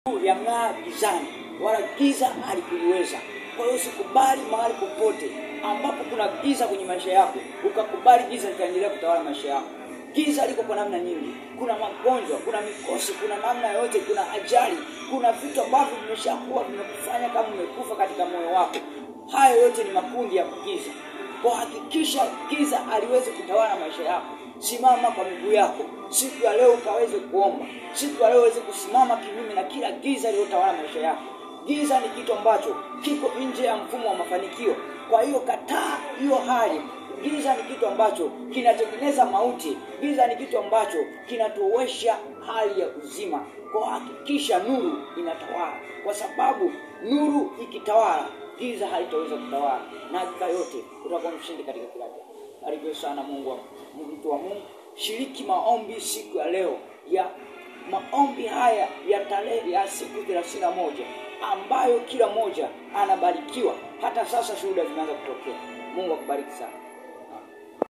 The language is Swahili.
Yang'aa gizani, wala giza halikuliweza. Kwa hiyo usikubali mahali popote ambapo kuna giza kwenye maisha yako ukakubali giza likaendelea kutawala maisha yako. Giza liko kwa namna nyingi. Kuna magonjwa, kuna mikosi, kuna namna yote, kuna ajali, kuna vitu ambavyo vimeshakuwa vimekufanya kama umekufa katika moyo wako. Hayo yote ni makundi ya giza. Kwa hakikisha giza haliwezi kutawala maisha yako. Simama kwa miguu yako. Siku ya leo ukaweze kuomba. Siku ya leo uweze kusimama kinyume na kila giza lililotawala maisha yako. Giza ni kitu ambacho kiko nje ya mfumo wa mafanikio. Kwa hiyo kataa hiyo hali. Giza ni kitu ambacho kinatengeneza mauti. Giza ni kitu ambacho kinatowesha hali ya uzima. Kwa hakikisha nuru inatawala. Kwa sababu nuru ikitawala, giza halitaweza kutawala. Na hakika yote utakuwa mshindi katika kila jambo. Karibu sana mtu wa Mungu. Shiriki maombi siku ya leo ya maombi haya ya tarehe ya siku 31 ambayo kila moja anabarikiwa. Hata sasa shuhuda zinaanza kutokea. Mungu akubariki sana.